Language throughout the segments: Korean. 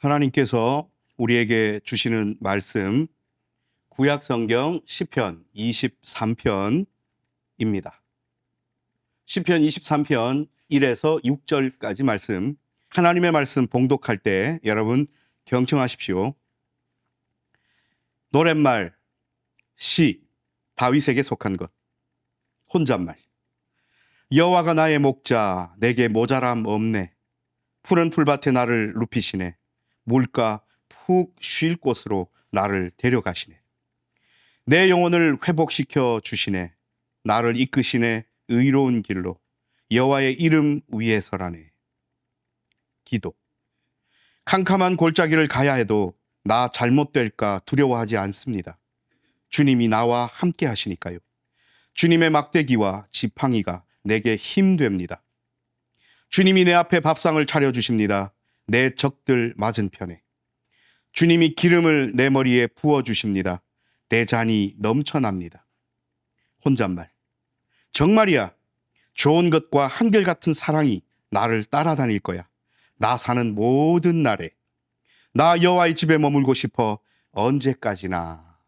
하나님께서 우리에게 주시는 말씀, 구약성경 시편 23편입니다. 시편 23편 1에서 6절까지 말씀, 하나님의 말씀 봉독할 때 여러분 경청하십시오. 노랫말, 시, 다윗에게 속한 것, 혼잣말. 여호와가 나의 목자, 내게 모자람 없네. 푸른 풀밭에 나를 눕히시네. 물가 푹 쉴 곳으로 나를 데려가시네. 내 영혼을 회복시켜 주시네. 나를 이끄시네. 의로운 길로 여호와의 이름 위에서라네. 기도. 캄캄한 골짜기를 가야 해도 나 잘못될까 두려워하지 않습니다. 주님이 나와 함께 하시니까요. 주님의 막대기와 지팡이가 내게 힘됩니다. 주님이 내 앞에 밥상을 차려주십니다. 내 적들 맞은편에. 주님이 기름을 내 머리에 부어주십니다. 내 잔이 넘쳐납니다. 혼잣말. 정말이야. 좋은 것과 한결같은 사랑이 나를 따라다닐 거야. 나 사는 모든 날에. 나 여호와의 집에 머물고 싶어 언제까지나.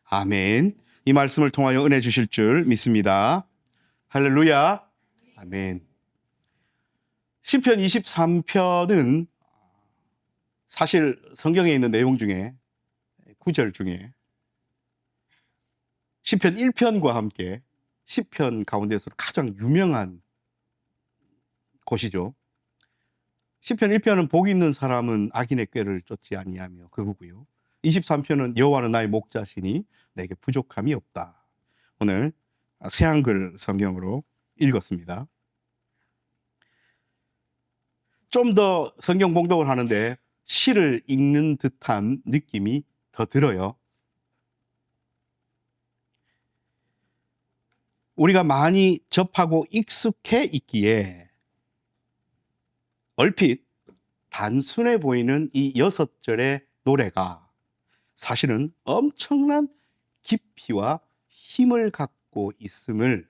아멘. 이 말씀을 통하여 은혜 주실 줄 믿습니다. 할렐루야. 아멘. 시편 23편은 사실 성경에 있는 내용 중에 구절 중에 시편 1편과 함께 시편 가운데서 가장 유명한 곳이죠. 시편 1편은 복 있는 사람은 악인의 꾀를 쫓지 아니하며 그거고요. 23편은 여호와는 나의 목자시니 내게 부족함이 없다. 오늘 새한글 성경으로 읽었습니다. 좀 더 성경 봉독을 하는데 시를 읽는 듯한 느낌이 더 들어요. 우리가 많이 접하고 익숙해 있기에 얼핏 단순해 보이는 이 6절의 노래가 사실은 엄청난 깊이와 힘을 갖고 있음을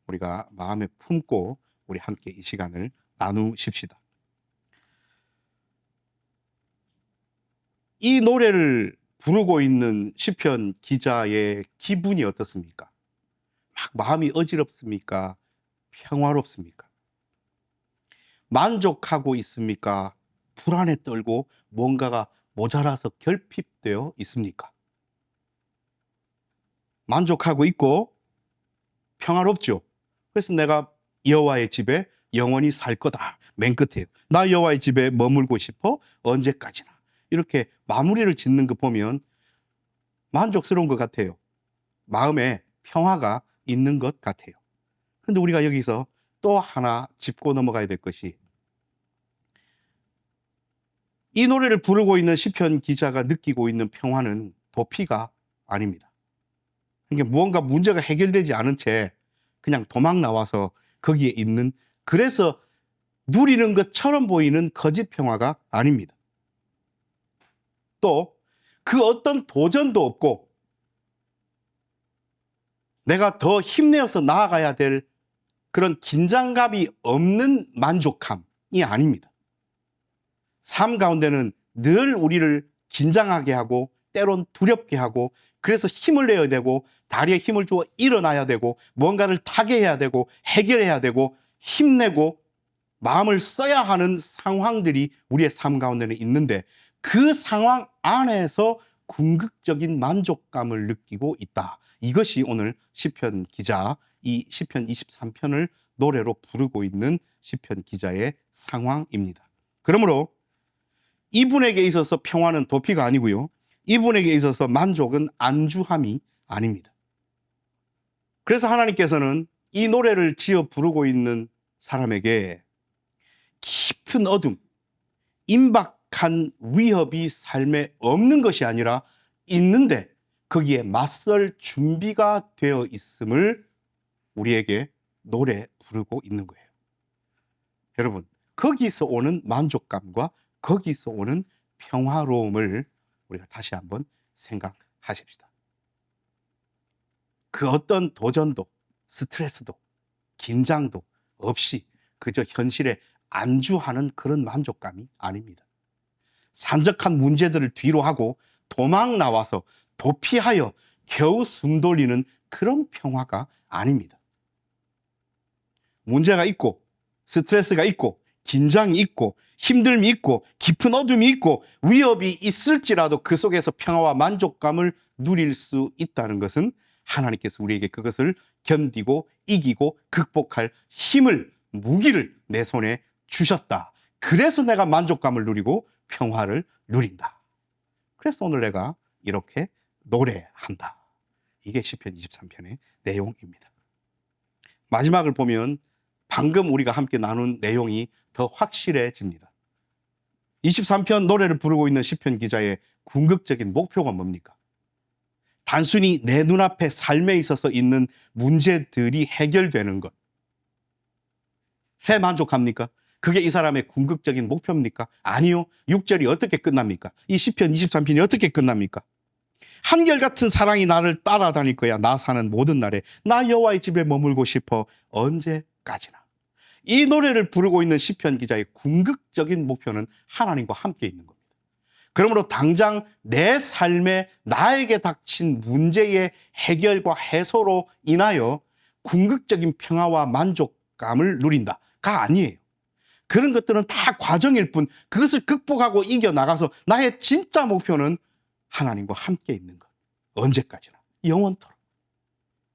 우리가 마음에 품고 우리 함께 이 시간을 나누십시다. 이 노래를 부르고 있는 시편 기자의 기분이 어떻습니까? 막 마음이 어지럽습니까? 평화롭습니까? 만족하고 있습니까? 불안에 떨고 뭔가가 모자라서 결핍되어 있습니까? 만족하고 있고 평화롭죠. 그래서 내가 여호와의 집에 영원히 살 거다. 맨 끝에 나 여호와의 집에 머물고 싶어 언제까지나. 이렇게 마무리를 짓는 거 보면 만족스러운 것 같아요. 마음에 평화가 있는 것 같아요. 그런데 우리가 여기서 또 하나 짚고 넘어가야 될 것이 이 노래를 부르고 있는 시편 기자가 느끼고 있는 평화는 도피가 아닙니다. 그러니까 무언가 문제가 해결되지 않은 채 그냥 도망 나와서 거기에 있는, 그래서 누리는 것처럼 보이는 거짓 평화가 아닙니다. 또 그 어떤 도전도 없고 내가 더 힘내어서 나아가야 될 그런 긴장감이 없는 만족함이 아닙니다. 삶 가운데는 늘 우리를 긴장하게 하고 때론 두렵게 하고 그래서 힘을 내야 되고 다리에 힘을 주어 일어나야 되고 뭔가를 타개해야 되고 해결해야 되고 힘내고 마음을 써야 하는 상황들이 우리의 삶 가운데는 있는데 그 상황 안에서 궁극적인 만족감을 느끼고 있다. 이것이 오늘 시편 기자, 이 시편 23편을 노래로 부르고 있는 시편 기자의 상황입니다. 그러므로 이분에게 있어서 평화는 도피가 아니고요. 이분에게 있어서 만족은 안주함이 아닙니다. 그래서 하나님께서는 이 노래를 지어 부르고 있는 사람에게 깊은 어둠, 임박한 위협이 삶에 없는 것이 아니라 있는데 거기에 맞설 준비가 되어 있음을 우리에게 노래 부르고 있는 거예요. 여러분, 거기서 오는 만족감과 거기서 오는 평화로움을 우리가 다시 한번 생각하십시다. 그 어떤 도전도 스트레스도 긴장도 없이 그저 현실에 안주하는 그런 만족감이 아닙니다. 산적한 문제들을 뒤로 하고 도망 나와서 도피하여 겨우 숨 돌리는 그런 평화가 아닙니다. 문제가 있고 스트레스가 있고 긴장이 있고 힘듦이 있고 깊은 어둠이 있고 위협이 있을지라도 그 속에서 평화와 만족감을 누릴 수 있다는 것은 하나님께서 우리에게 그것을 견디고 이기고 극복할 힘을, 무기를 내 손에 주셨다. 그래서 내가 만족감을 누리고 평화를 누린다. 그래서 오늘 내가 이렇게 노래한다. 이게 시편 23편의 내용입니다. 마지막을 보면 방금 우리가 함께 나눈 내용이 더 확실해집니다. 23편 노래를 부르고 있는 시편 기자의 궁극적인 목표가 뭡니까? 단순히 내 눈앞에 삶에 있어서 있는 문제들이 해결되는 것. 새 만족합니까? 그게 이 사람의 궁극적인 목표입니까? 아니요. 6절이 어떻게 끝납니까? 이 시편 23편이 어떻게 끝납니까? 한결같은 사랑이 나를 따라다닐 거야. 나 사는 모든 날에 나 여호와의 집에 머물고 싶어. 언제까지나. 이 노래를 부르고 있는 시편 기자의 궁극적인 목표는 하나님과 함께 있는 겁니다. 그러므로 당장 내 삶에 나에게 닥친 문제의 해결과 해소로 인하여 궁극적인 평화와 만족감을 누린다가 아니에요. 그런 것들은 다 과정일 뿐, 그것을 극복하고 이겨나가서 나의 진짜 목표는 하나님과 함께 있는 것. 언제까지나, 영원토록.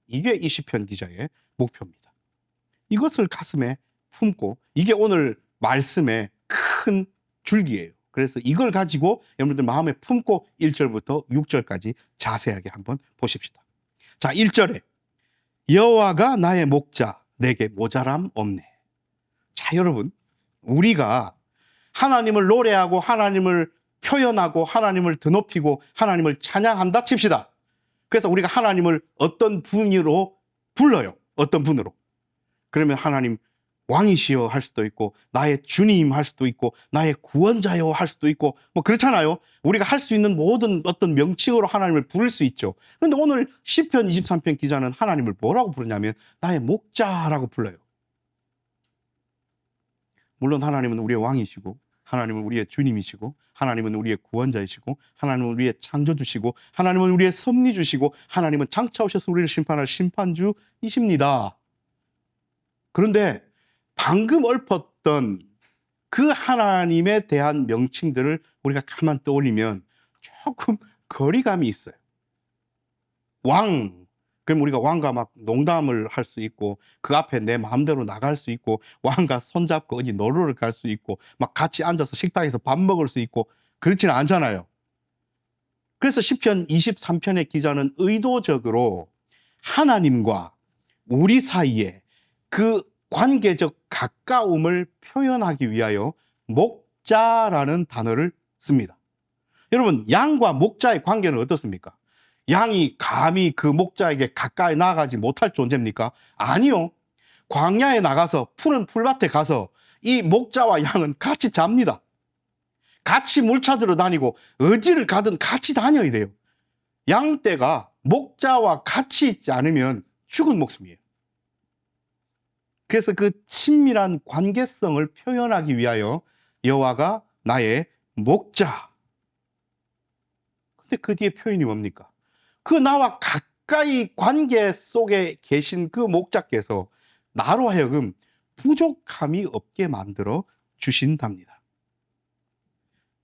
이게 이 시편 기자의 목표입니다. 이것을 가슴에 품고, 이게 오늘 말씀의 큰 줄기예요. 그래서 이걸 가지고 여러분들 마음에 품고 1절부터 6절까지 자세하게 한번 보십시다. 자, 1절에 여호와가 나의 목자, 내게 모자람 없네. 자, 여러분, 우리가 하나님을 노래하고 하나님을 표현하고 하나님을 드높이고 하나님을 찬양한다 칩시다. 그래서 우리가 하나님을 어떤 분으로 불러요. 어떤 분으로. 그러면 하나님 왕이시여 할 수도 있고 나의 주님 할 수도 있고 나의 구원자여 할 수도 있고 뭐 그렇잖아요. 우리가 할 수 있는 모든 어떤 명칭으로 하나님을 부를 수 있죠. 그런데 오늘 시편 23편 기자는 하나님을 뭐라고 부르냐면 나의 목자라고 불러요. 물론 하나님은 우리의 왕이시고 하나님은 우리의 주님이시고 하나님은 우리의 구원자이시고 하나님은 우리의 창조주시고 하나님은 우리의 섭리주시고 하나님은 장차 오셔서 우리를 심판할 심판주이십니다. 그런데 방금 읊었던 그 하나님에 대한 명칭들을 우리가 가만 떠올리면 조금 거리감이 있어요. 왕, 그럼 우리가 왕과 막 농담을 할 수 있고 그 앞에 내 마음대로 나갈 수 있고 왕과 손잡고 어디 놀러를 갈 수 있고 막 같이 앉아서 식탁에서 밥 먹을 수 있고 그렇지는 않잖아요. 그래서 시편 23편의 기자는 의도적으로 하나님과 우리 사이에 그 관계적 가까움을 표현하기 위하여 목자라는 단어를 씁니다. 여러분, 양과 목자의 관계는 어떻습니까? 양이 감히 그 목자에게 가까이 나가지 못할 존재입니까? 아니요. 광야에 나가서 푸른 풀밭에 가서 이 목자와 양은 같이 잡니다. 같이 물 찾으러 다니고 어디를 가든 같이 다녀야 돼요. 양떼가 목자와 같이 있지 않으면 죽은 목숨이에요. 그래서 그 친밀한 관계성을 표현하기 위하여 여호와가 나의 목자. 근데 그 뒤에 표현이 뭡니까? 그 나와 가까이 관계 속에 계신 그 목자께서 나로 하여금 부족함이 없게 만들어 주신답니다.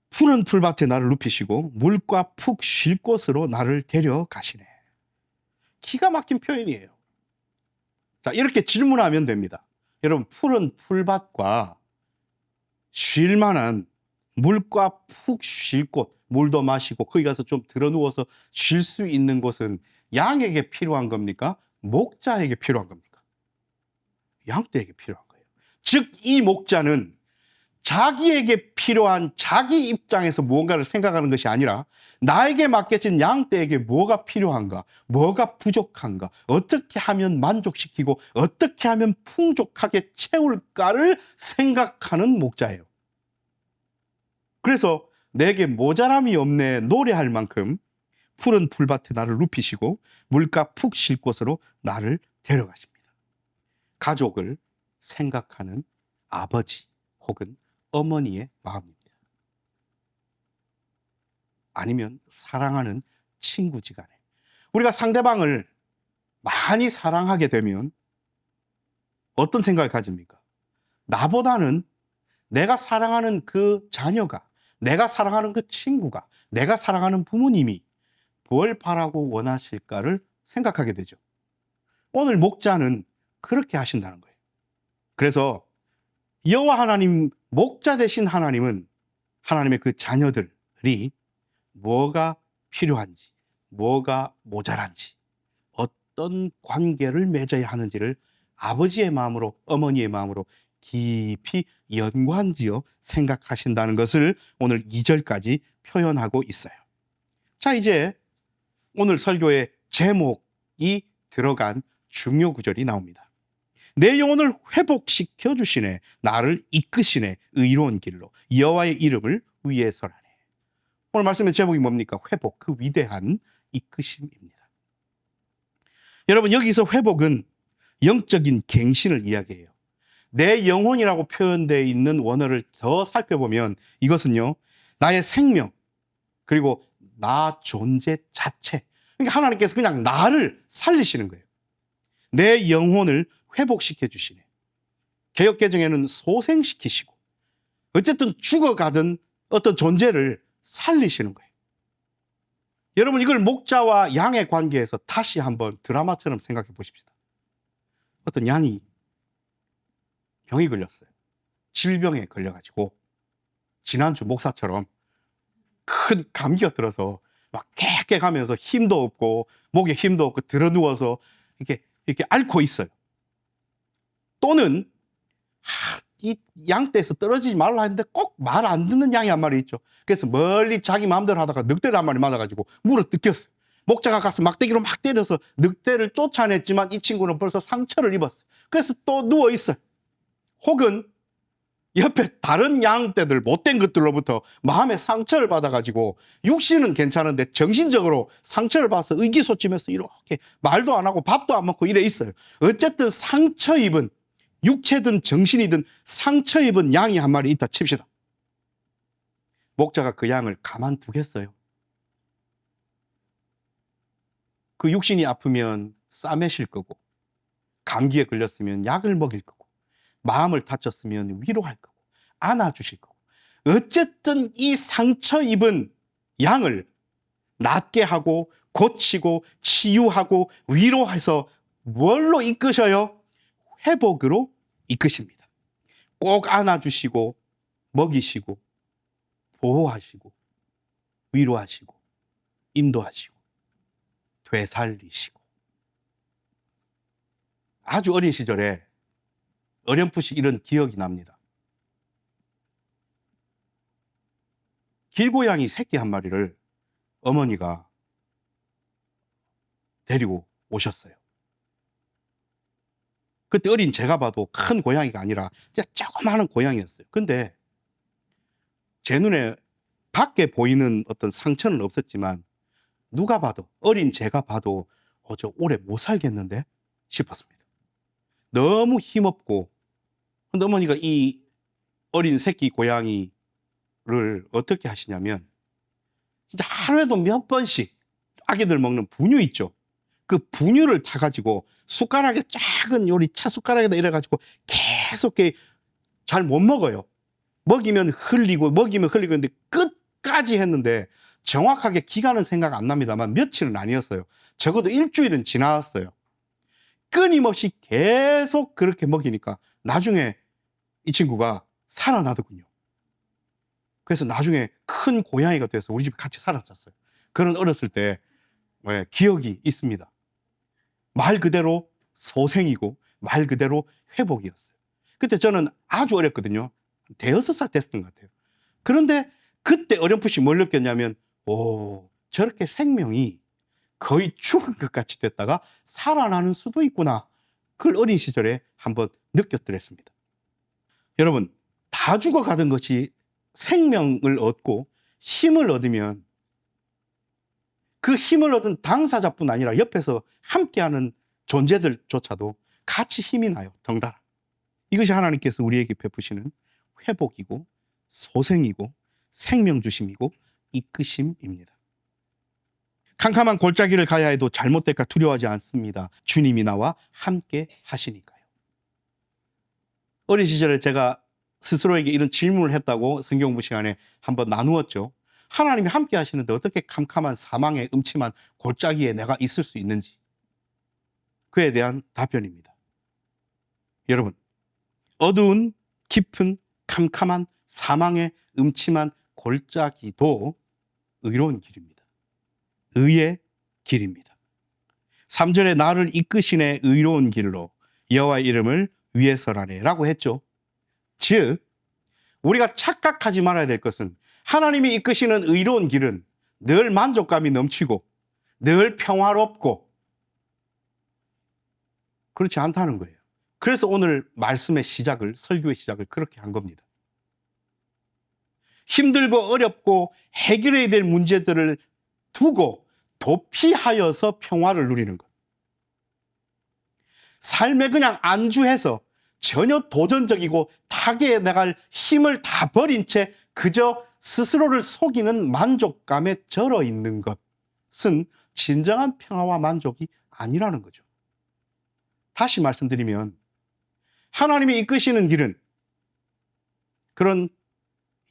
푸른 풀밭에 나를 눕히시고 물과 푹 쉴 곳으로 나를 데려가시네. 기가 막힌 표현이에요. 자, 이렇게 질문하면 됩니다. 여러분, 푸른 풀밭과 쉴 만한 물과 푹 쉴 곳, 물도 마시고 거기 가서 좀 드러누워서 쉴 수 있는 곳은 양에게 필요한 겁니까? 목자에게 필요한 겁니까? 양떼에게 필요한 거예요. 즉, 이 목자는 자기에게 필요한 자기 입장에서 무언가를 생각하는 것이 아니라 나에게 맡겨진 양떼에게 뭐가 필요한가, 뭐가 부족한가, 어떻게 하면 만족시키고 어떻게 하면 풍족하게 채울까를 생각하는 목자예요. 그래서 내게 모자람이 없네 노래할 만큼 푸른 풀밭에 나를 눕히시고 물가 푹 쉴 곳으로 나를 데려가십니다. 가족을 생각하는 아버지 혹은 어머니의 마음입니다. 아니면 사랑하는 친구지간에. 우리가 상대방을 많이 사랑하게 되면 어떤 생각을 가집니까? 나보다는 내가 사랑하는 그 자녀가, 내가 사랑하는 그 친구가, 내가 사랑하는 부모님이 뭘 바라고 원하실까를 생각하게 되죠. 오늘 목자는 그렇게 하신다는 거예요. 그래서 여호와 하나님, 목자 되신 하나님은 하나님의 그 자녀들이 뭐가 필요한지, 뭐가 모자란지, 어떤 관계를 맺어야 하는지를 아버지의 마음으로, 어머니의 마음으로 깊이 연관지어 생각하신다는 것을 오늘 2절까지 표현하고 있어요. 자, 이제 오늘 설교의 제목이 들어간 중요 구절이 나옵니다. 내 영혼을 회복시켜 주시네, 나를 이끄시네, 의로운 길로 여호와의 이름을 위해서라네. 오늘 말씀의 제목이 뭡니까? 회복, 그 위대한 이끄심입니다. 여러분, 여기서 회복은 영적인 갱신을 이야기해요. 내 영혼이라고 표현되어 있는 원어를 더 살펴보면 이것은요, 나의 생명, 그리고 나 존재 자체. 그러니까 하나님께서 그냥 나를 살리시는 거예요. 내 영혼을 회복시켜 주시네. 개역개정에는 소생시키시고, 어쨌든 죽어가던 어떤 존재를 살리시는 거예요. 여러분, 이걸 목자와 양의 관계에서 다시 한번 드라마처럼 생각해 보십시다. 어떤 양이 병이 걸렸어요. 질병에 걸려가지고 지난주 목사처럼 큰 감기가 들어서 막 깨깨가면서 힘도 없고 목에 힘도 없고 드러누워서 이렇게 앓고 있어요. 또는 이 양떼에서 떨어지지 말라 했는데 꼭 말 안 듣는 양이 한 마리 있죠. 그래서 멀리 자기 마음대로 하다가 늑대를 한 마리 맞아가지고 물어 뜯겼어요. 목자가 가서 막대기로 막 때려서 늑대를 쫓아냈지만 이 친구는 벌써 상처를 입었어요. 그래서 또 누워 있어요. 혹은 옆에 다른 양떼들, 못된 것들로부터 마음의 상처를 받아가지고 육신은 괜찮은데 정신적으로 상처를 받아서 의기소침해서 이렇게 말도 안 하고 밥도 안 먹고 이래 있어요. 어쨌든 상처 입은, 육체든 정신이든 상처 입은 양이 한 마리 있다 칩시다. 목자가 그 양을 가만두겠어요? 그 육신이 아프면 싸매실 거고, 감기에 걸렸으면 약을 먹일 거고, 마음을 다쳤으면 위로할 거고, 안아주실 거고, 어쨌든 이 상처 입은 양을 낫게 하고 고치고 치유하고 위로해서 뭘로 이끄셔요? 회복으로 이끄십니다. 꼭 안아주시고 먹이시고 보호하시고 위로하시고 인도하시고 되살리시고. 아주 어린 시절에 어렴풋이 이런 기억이 납니다. 길고양이 새끼 한 마리를 어머니가 데리고 오셨어요. 그때 어린 제가 봐도 큰 고양이가 아니라 진짜 조그마한 고양이였어요. 근데 제 눈에 밖에 보이는 어떤 상처는 없었지만 누가 봐도, 어린 제가 봐도 저 오래 못 살겠는데 싶었습니다. 너무 힘없고. 근데 어머니가 이 어린 새끼 고양이를 어떻게 하시냐면 진짜 하루에도 몇 번씩 아기들 먹는 분유 있죠. 그 분유를 타가지고 숟가락에, 작은 요리 차 숟가락에다 이래가지고 계속 잘 못 먹어요. 먹이면 흘리고 했는데 끝까지 했는데 정확하게 기간은 생각 안 납니다만 며칠은 아니었어요. 적어도 일주일은 지나왔어요. 끊임없이 계속 그렇게 먹이니까 나중에 이 친구가 살아나더군요. 그래서 나중에 큰 고양이가 돼서 우리 집에 같이 살았었어요. 그런 어렸을 때 기억이 있습니다. 말 그대로 소생이고 말 그대로 회복이었어요. 그때 저는 아주 어렸거든요. 대여섯 살 됐던 것 같아요. 그런데 그때 어렴풋이 뭘 느꼈냐면, 저렇게 생명이 거의 죽은 것 같이 됐다가 살아나는 수도 있구나. 그걸 어린 시절에 한번 느꼈더랬습니다. 여러분, 다 죽어가던 것이 생명을 얻고 힘을 얻으면 그 힘을 얻은 당사자뿐 아니라 옆에서 함께하는 존재들조차도 같이 힘이 나요. 덩달아. 이것이 하나님께서 우리에게 베푸시는 회복이고 소생이고 생명 주심이고 이끄심입니다. 캄캄한 골짜기를 가야 해도 잘못될까 두려워하지 않습니다. 주님이 나와 함께 하시니까요. 어린 시절에 제가 스스로에게 이런 질문을 했다고 성경 공부 시간에 한번 나누었죠. 하나님이 함께 하시는데 어떻게 캄캄한 사망의 음침한 골짜기에 내가 있을 수 있는지. 그에 대한 답변입니다. 여러분, 어두운 깊은 캄캄한 사망의 음침한 골짜기도 의로운 길입니다. 의의 길입니다. 3절에 나를 이끄시네 의로운 길로 여호와의 이름을 위해서라네 라고 했죠. 즉 우리가 착각하지 말아야 될 것은 하나님이 이끄시는 의로운 길은 늘 만족감이 넘치고 늘 평화롭고 그렇지 않다는 거예요. 그래서 오늘 말씀의 시작을, 설교의 시작을 그렇게 한 겁니다. 힘들고 어렵고 해결해야 될 문제들을 두고 도피하여서 평화를 누리는 것. 삶에 그냥 안주해서 전혀 도전적이고 타개에 나갈 힘을 다 버린 채 그저 스스로를 속이는 만족감에 절어 있는 것은 진정한 평화와 만족이 아니라는 거죠. 다시 말씀드리면 하나님이 이끄시는 길은 그런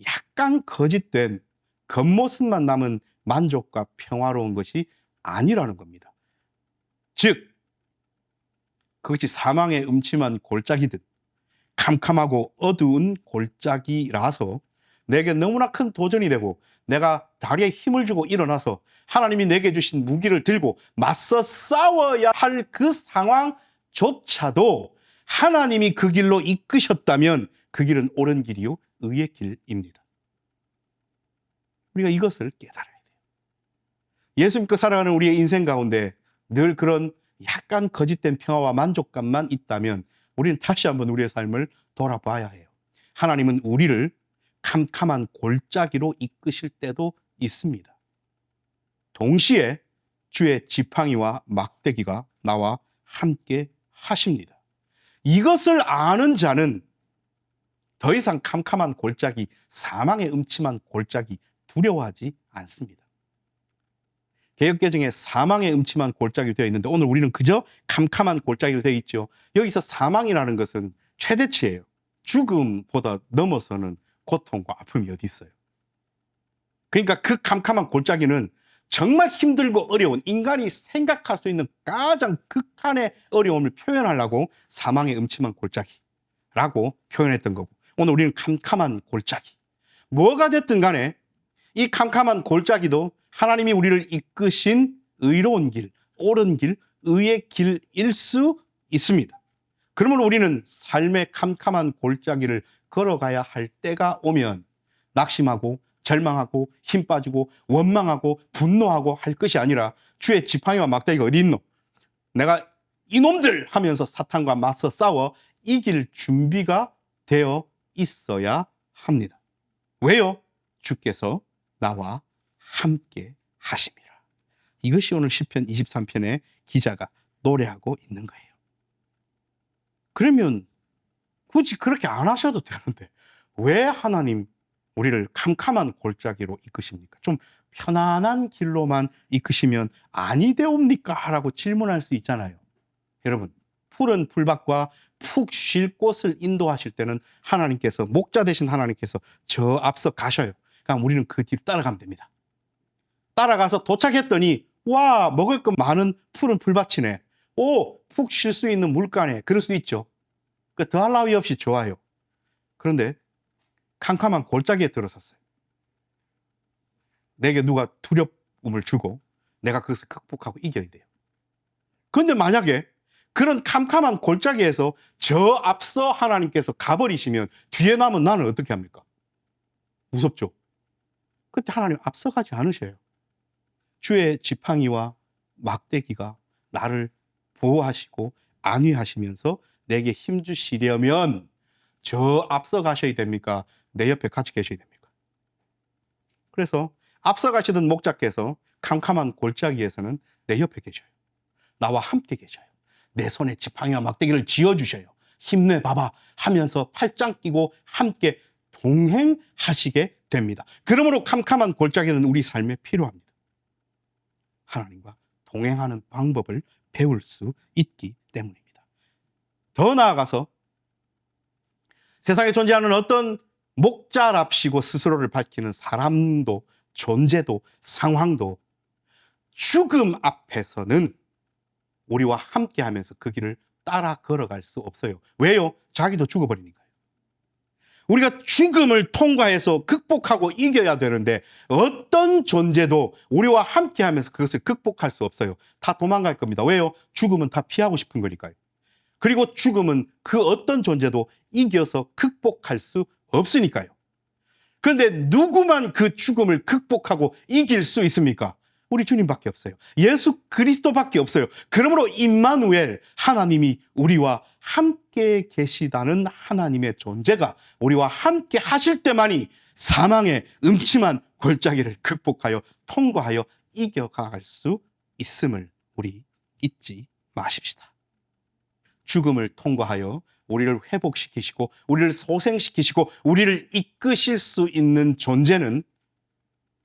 약간 거짓된 겉모습만 남은 만족과 평화로운 것이 아니라는 겁니다. 즉 그것이 사망의 음침한 골짜기든 캄캄하고 어두운 골짜기라서 내게 너무나 큰 도전이 되고 내가 다리에 힘을 주고 일어나서 하나님이 내게 주신 무기를 들고 맞서 싸워야 할 그 상황조차도 하나님이 그 길로 이끄셨다면 그 길은 옳은 길이요 의의 길입니다. 우리가 이것을 깨달아야 돼요. 예수 믿고 살아가는 우리의 인생 가운데 늘 그런 약간 거짓된 평화와 만족감만 있다면 우리는 다시 한번 우리의 삶을 돌아봐야 해요. 하나님은 우리를 캄캄한 골짜기로 이끄실 때도 있습니다. 동시에 주의 지팡이와 막대기가 나와 함께 하십니다. 이것을 아는 자는 더 이상 캄캄한 골짜기, 사망의 음침한 골짜기 두려워하지 않습니다. 개역개정에 사망의 음침한 골짜기로 되어 있는데 오늘 우리는 그저 캄캄한 골짜기로 되어 있죠. 여기서 사망이라는 것은 최대치예요. 죽음보다 넘어서는 고통과 아픔이 어디 있어요. 그러니까 그 캄캄한 골짜기는 정말 힘들고 어려운 인간이 생각할 수 있는 가장 극한의 어려움을 표현하려고 사망의 음침한 골짜기라고 표현했던 거고 오늘 우리는 캄캄한 골짜기. 뭐가 됐든 간에 이 캄캄한 골짜기도 하나님이 우리를 이끄신 의로운 길, 옳은 길, 의의 길일 수 있습니다. 그러면 우리는 삶의 캄캄한 골짜기를 걸어가야 할 때가 오면 낙심하고 절망하고 힘 빠지고 원망하고 분노하고 할 것이 아니라 주의 지팡이와 막대기가 어디 있노? 내가 이놈들 하면서 사탄과 맞서 싸워 이길 준비가 되어 있어야 합니다. 왜요? 주께서 나와 함께 하심이라. 이것이 오늘 시편 23편의 기자가 노래하고 있는 거예요. 그러면 굳이 그렇게 안 하셔도 되는데 왜 하나님 우리를 캄캄한 골짜기로 이끄십니까? 좀 편안한 길로만 이끄시면 아니 되옵니까? 라고 질문할 수 있잖아요. 여러분, 푸른 풀밭과 푹 쉴 곳을 인도하실 때는 하나님께서, 목자 되신 하나님께서 저 앞서 가셔요. 그러니까 우리는 그 뒤로 따라가면 됩니다. 따라가서 도착했더니 와, 먹을 것 많은 푸른 풀밭이네. 오, 푹 쉴 수 있는 물가네. 그럴 수 있죠. 더할 나위 없이 좋아요. 그런데 캄캄한 골짜기에 들어섰어요. 내게 누가 두려움을 주고 내가 그것을 극복하고 이겨야 돼요. 그런데 만약에 그런 캄캄한 골짜기에서 저 앞서 하나님께서 가버리시면 뒤에 남은 나는 어떻게 합니까? 무섭죠? 그때 하나님 앞서가지 않으셔요. 주의 지팡이와 막대기가 나를 보호하시고 안위하시면서 내게 힘 주시려면 저 앞서 가셔야 됩니까? 내 옆에 같이 계셔야 됩니까? 그래서 앞서 가시던 목자께서 캄캄한 골짜기에서는 내 옆에 계셔요. 나와 함께 계셔요. 내 손에 지팡이와 막대기를 쥐어주셔요. 힘내봐봐 하면서 팔짱 끼고 함께 동행하시게 됩니다. 그러므로 캄캄한 골짜기는 우리 삶에 필요합니다. 하나님과 동행하는 방법을 배울 수 있기 때문입니다. 더 나아가서 세상에 존재하는 어떤 목자랍시고 스스로를 밝히는 사람도 존재도 상황도 죽음 앞에서는 우리와 함께하면서 그 길을 따라 걸어갈 수 없어요. 왜요? 자기도 죽어버리니까요. 우리가 죽음을 통과해서 극복하고 이겨야 되는데 어떤 존재도 우리와 함께하면서 그것을 극복할 수 없어요. 다 도망갈 겁니다. 왜요? 죽음은 다 피하고 싶은 거니까요. 그리고 죽음은 그 어떤 존재도 이겨서 극복할 수 없으니까요. 그런데 누구만 그 죽음을 극복하고 이길 수 있습니까? 우리 주님밖에 없어요. 예수 그리스도밖에 없어요. 그러므로 임마누엘, 하나님이 우리와 함께 계시다는 하나님의 존재가 우리와 함께 하실 때만이 사망의 음침한 골짜기를 극복하여 통과하여 이겨갈 수 있음을 우리 잊지 마십시다. 죽음을 통과하여 우리를 회복시키시고 우리를 소생시키시고 우리를 이끄실 수 있는 존재는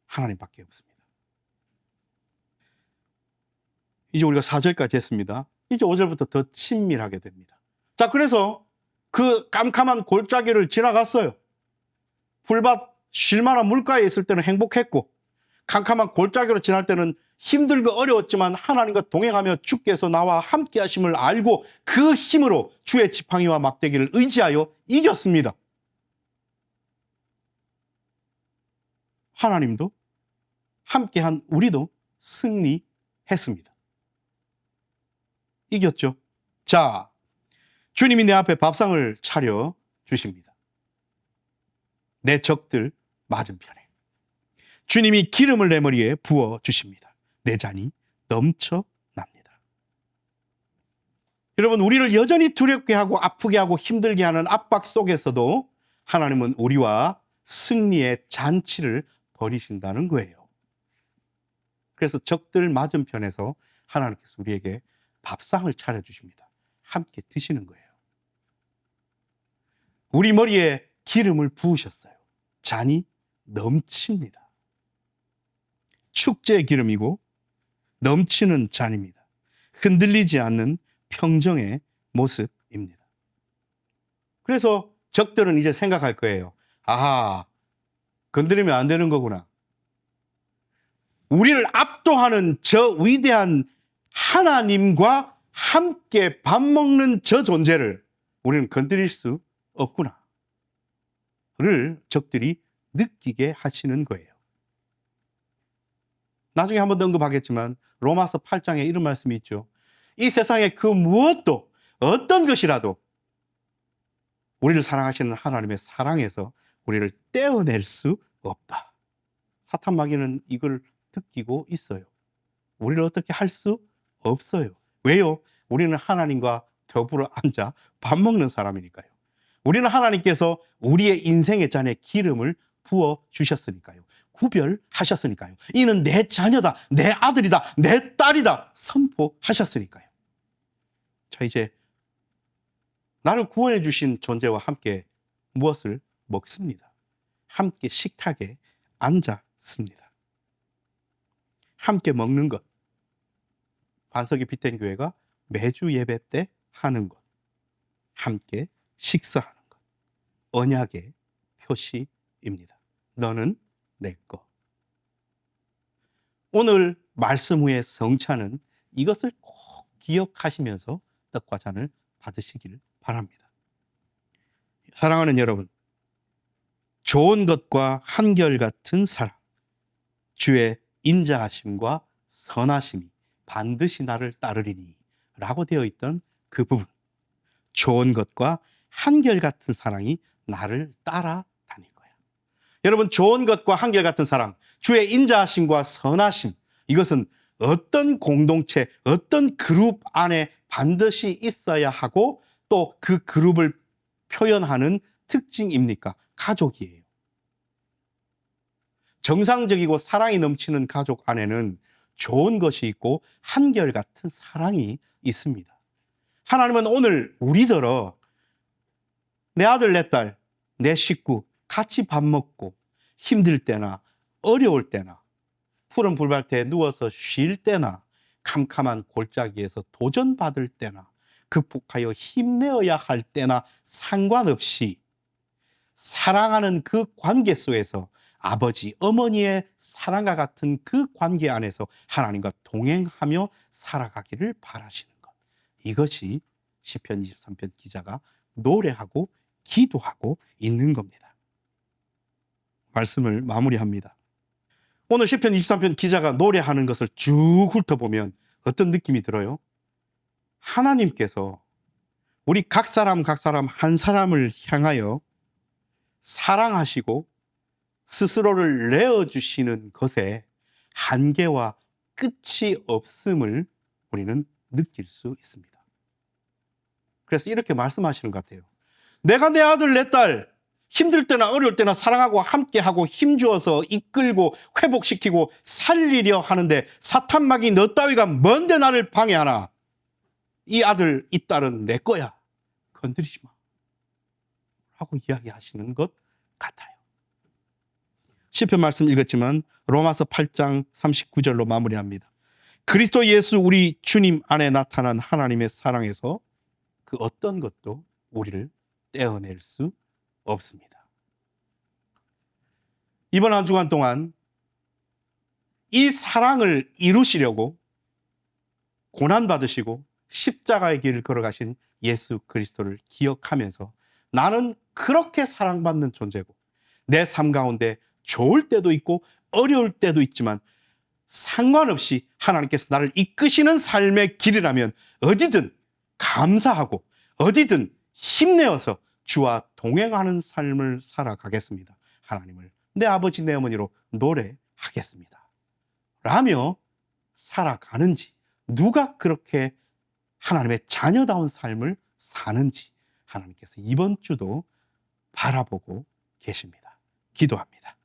하나님밖에 없습니다. 이제 우리가 4절까지 했습니다. 이제 5절부터 더 친밀하게 됩니다. 자, 그래서 그 깜깜한 골짜기를 지나갔어요. 풀밭 쉴만한 물가에 있을 때는 행복했고 캄캄한 골짜기로 지날 때는 힘들고 어려웠지만 하나님과 동행하며 주께서 나와 함께 하심을 알고 그 힘으로 주의 지팡이와 막대기를 의지하여 이겼습니다. 하나님도 함께한 우리도 승리했습니다. 이겼죠. 자, 주님이 내 앞에 밥상을 차려 주십니다. 내 적들 맞은편에. 주님이 기름을 내 머리에 부어 주십니다. 내 잔이 넘쳐납니다. 여러분, 우리를 여전히 두렵게 하고 아프게 하고 힘들게 하는 압박 속에서도 하나님은 우리와 승리의 잔치를 벌이신다는 거예요. 그래서 적들 맞은편에서 하나님께서 우리에게 밥상을 차려주십니다. 함께 드시는 거예요. 우리 머리에 기름을 부으셨어요. 잔이 넘칩니다. 축제의 기름이고 넘치는 잔입니다. 흔들리지 않는 평정의 모습입니다. 그래서 적들은 이제 생각할 거예요. 아하, 건드리면 안 되는 거구나. 우리를 압도하는 저 위대한 하나님과 함께 밥 먹는 저 존재를 우리는 건드릴 수 없구나. 를 적들이 느끼게 하시는 거예요. 나중에 한 번 더 언급하겠지만 로마서 8장에 이런 말씀이 있죠. 이 세상에 그 무엇도 어떤 것이라도 우리를 사랑하시는 하나님의 사랑에서 우리를 떼어낼 수 없다. 사탄 마귀는 이걸 느끼고 있어요. 우리를 어떻게 할 수 없어요. 왜요? 우리는 하나님과 더불어 앉아 밥 먹는 사람이니까요. 우리는 하나님께서 우리의 인생의 잔에 기름을 부어 주셨으니까요. 구별하셨으니까요. 이는 내 자녀다, 내 아들이다, 내 딸이다 선포하셨으니까요. 자, 이제 나를 구원해 주신 존재와 함께 무엇을 먹습니다. 함께 식탁에 앉았습니다. 함께 먹는 것. 반석이 빗된 교회가 매주 예배 때 하는 것. 함께 식사하는 것. 언약의 표시입니다. 너는 내 거. 오늘 말씀 후에 성찬은 이것을 꼭 기억하시면서 떡과 잔을 받으시길 바랍니다. 사랑하는 여러분, 좋은 것과 한결같은 사랑, 주의 인자하심과 선하심이 반드시 나를 따르리니 라고 되어 있던 그 부분, 좋은 것과 한결같은 사랑이 나를 따라다닐 거야. 여러분, 좋은 것과 한결같은 사랑, 주의 인자하심과 선하심, 이것은 어떤 공동체, 어떤 그룹 안에 반드시 있어야 하고 또 그 그룹을 표현하는 특징입니까? 가족이에요. 정상적이고 사랑이 넘치는 가족 안에는 좋은 것이 있고 한결같은 사랑이 있습니다. 하나님은 오늘 우리더러 내 아들, 내 딸, 내 식구, 같이 밥 먹고 힘들 때나 어려울 때나 푸른 불밭에 누워서 쉴 때나 캄캄한 골짜기에서 도전받을 때나 극복하여 힘내어야 할 때나 상관없이 사랑하는 그 관계 속에서 아버지, 어머니의 사랑과 같은 그 관계 안에서 하나님과 동행하며 살아가기를 바라시는 것. 이것이 시편 23편 기자가 노래하고 기도하고 있는 겁니다. 말씀을 마무리합니다. 오늘 시편 23편 기자가 노래하는 것을 쭉 훑어보면 어떤 느낌이 들어요? 하나님께서 우리 각 사람 한 사람을 향하여 사랑하시고 스스로를 내어주시는 것에 한계와 끝이 없음을 우리는 느낄 수 있습니다. 그래서 이렇게 말씀하시는 것 같아요. 내가 내 아들 내 딸 힘들 때나 어려울 때나 사랑하고 함께하고 힘주어서 이끌고 회복시키고 살리려 하는데 사탄막이 너 따위가 뭔데 나를 방해하나. 이 아들 이 딸은 내 거야. 건드리지 마 라고 이야기하시는 것 같아요. 시편 말씀 읽었지만 로마서 8장 39절로 마무리합니다. 그리스도 예수 우리 주님 안에 나타난 하나님의 사랑에서 그 어떤 것도 우리를 떼어낼 수 없습니다. 이번 한 주간 동안 이 사랑을 이루시려고 고난받으시고 십자가의 길을 걸어가신 예수 그리스도를 기억하면서 나는 그렇게 사랑받는 존재고 내 삶 가운데 좋을 때도 있고 어려울 때도 있지만 상관없이 하나님께서 나를 이끄시는 삶의 길이라면 어디든 감사하고 어디든 힘내어서 주와 동행하는 삶을 살아가겠습니다. 하나님을 내 아버지 내 어머니로 노래하겠습니다 라며 살아가는지, 누가 그렇게 하나님의 자녀다운 삶을 사는지 하나님께서 이번 주도 바라보고 계십니다. 기도합니다.